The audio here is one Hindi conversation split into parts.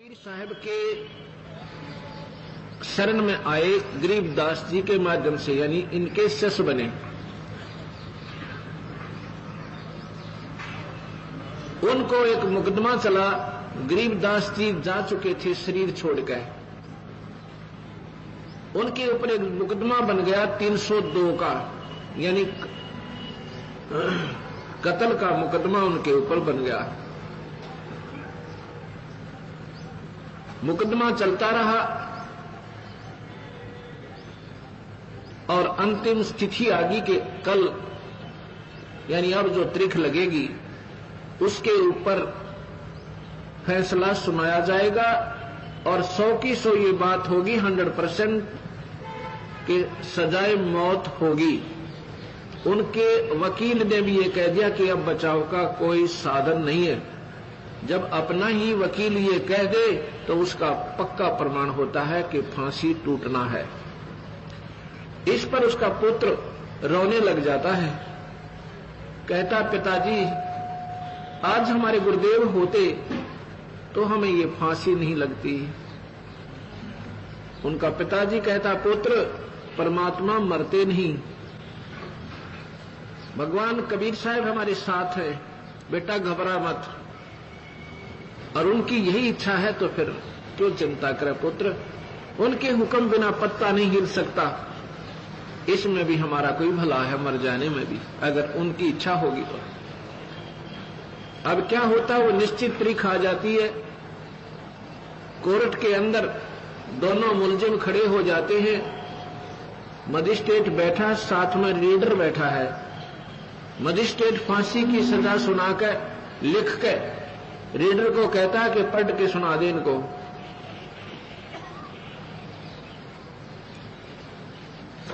कबीर साहब के शरण में आए गरीबदास जी के माध्यम से, यानी इनके शिष्य बने। उनको एक मुकदमा चला, गरीबदास जी जा चुके थे शरीर छोड़कर। उनके ऊपर एक मुकदमा बन गया 302 का, यानी कत्ल का मुकदमा उनके ऊपर बन गया। मुकदमा चलता रहा और अंतिम स्थिति आ गई कि कल, यानी अब जो तारीख लगेगी उसके ऊपर फैसला सुनाया जाएगा और 100 की 100 ये बात होगी, 100% कि सजाए मौत होगी। उनके वकील ने भी ये कह दिया कि अब बचाव का कोई साधन नहीं है। जब अपना ही वकील ये कह दे तो उसका पक्का प्रमाण होता है कि फांसी टूटना है। इस पर उसका पुत्र रोने लग जाता है, कहता पिताजी आज हमारे गुरुदेव होते तो हमें ये फांसी नहीं लगती। उनका पिताजी कहता पुत्र परमात्मा मरते नहीं, भगवान कबीर साहब हमारे साथ है, बेटा घबरा मत। और उनकी यही इच्छा है तो फिर क्यों चिंता करे पुत्र, उनके हुक्म बिना पत्ता नहीं हिल सकता। इसमें भी हमारा कोई भला है, मर जाने में भी, अगर उनकी इच्छा होगी तो। अब क्या होता है, वो निश्चित तारीख आ जाती है, कोर्ट के अंदर दोनों मुलजिम खड़े हो जाते हैं, मजिस्ट्रेट बैठा, साथ में रीडर बैठा है। मजिस्ट्रेट फांसी की सजा सुनाकर लिख के रीडर को कहता है कि पढ़ के सुना दे इनको।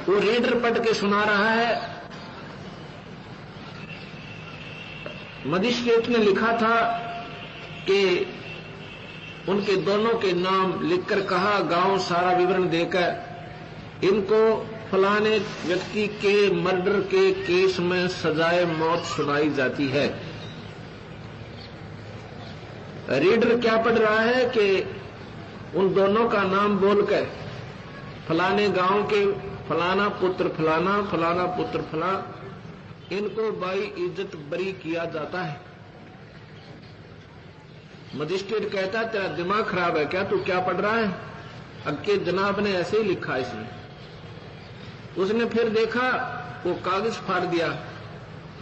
वो रीडर पढ़ के सुना रहा है। मजिस्ट्रेट ने लिखा था कि उनके दोनों के नाम लिखकर कहा, गांव सारा विवरण देकर इनको फलाने व्यक्ति के मर्डर के केस में सजाए मौत सुनाई जाती है। रीडर क्या पढ़ रहा है कि उन दोनों का नाम बोलकर फलाने गांव के फलाना पुत्र फलाना, फलाना पुत्र फला, इनको बाई इज्जत बरी किया जाता है। मजिस्ट्रेट कहता तेरा दिमाग खराब है क्या, तू क्या पढ़ रहा है? अक्के जनाब ने ऐसे ही लिखा इसमें। उसने फिर देखा, वो कागज फाड़ दिया,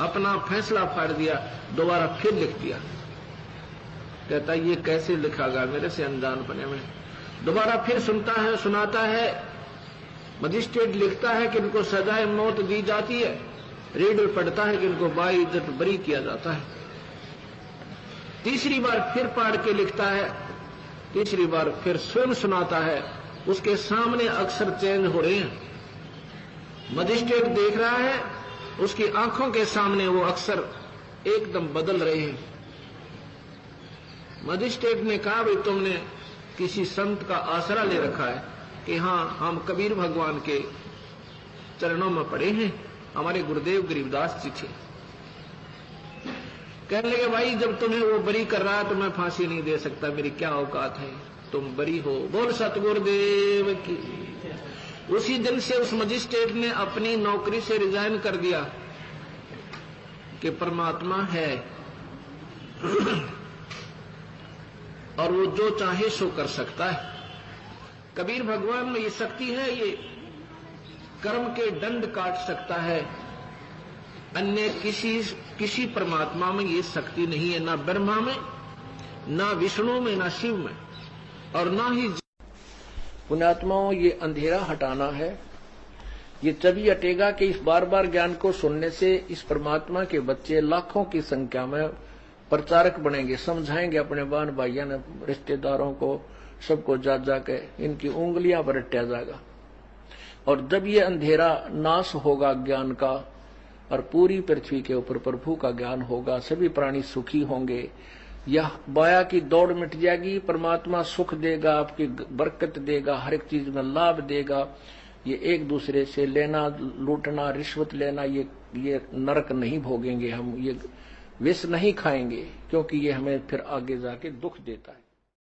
अपना फैसला फाड़ दिया, दोबारा फिर लिख दिया। कहता ये कैसे लिखागा मेरे से अनजान बने में। दोबारा फिर सुनता है, सुनाता है। मजिस्ट्रेट लिखता है कि इनको सजाए मौत दी जाती है, रीडर पढ़ता है कि इनको बाई इज्जत बरी किया जाता है। तीसरी बार फिर पढ़ के लिखता है, तीसरी बार फिर स्वयं सुनाता है। उसके सामने अक्षर चेंज हो रहे हैं। मजिस्ट्रेट देख रहा है, उसकी आंखों के सामने वो अक्षर एकदम बदल रहे हैं। मजिस्ट्रेट ने कहा भाई तुमने किसी संत का आसरा ले रखा है कि हाँ हम कबीर भगवान के चरणों में पड़े हैं, हमारे गुरुदेव गरीबदास जी थे। कहने लगे भाई जब तुम्हें वो बरी कर रहा है तो मैं फांसी नहीं दे सकता, मेरी क्या औकात है, तुम बरी हो, बोल सतगुरुदेव की। उसी दिन से उस मजिस्ट्रेट ने अपनी नौकरी से रिजाइन कर दिया कि परमात्मा है और वो जो चाहे सो कर सकता है। कबीर भगवान में ये शक्ति है, ये कर्म के दंड काट सकता है। अन्य किसी परमात्मा में ये शक्ति नहीं है, ना ब्रह्मा में, ना विष्णु में, ना शिव में, और ना ही। पुण्यात्माओं, ये अंधेरा हटाना है। ये तभी हटेगा कि इस बार बार ज्ञान को सुनने से इस परमात्मा के बच्चे लाखों की संख्या में प्रचारक बनेंगे, समझाएंगे अपने बहन भाइयों ने, रिश्तेदारों को, सबको जा जाके इनकी उंगलियां पर रटा जाएगा। और जब ये अंधेरा नाश होगा ज्ञान का और पूरी पृथ्वी के ऊपर प्रभु का ज्ञान होगा, सभी प्राणी सुखी होंगे, यह माया की दौड़ मिट जाएगी, परमात्मा सुख देगा, आपकी बरकत देगा, हर एक चीज में लाभ देगा। ये एक दूसरे से लेना, लूटना, रिश्वत लेना, ये नरक नहीं भोगेंगे हम, ये विष नहीं खाएंगे, क्योंकि ये हमें फिर आगे जाके दुख देता है।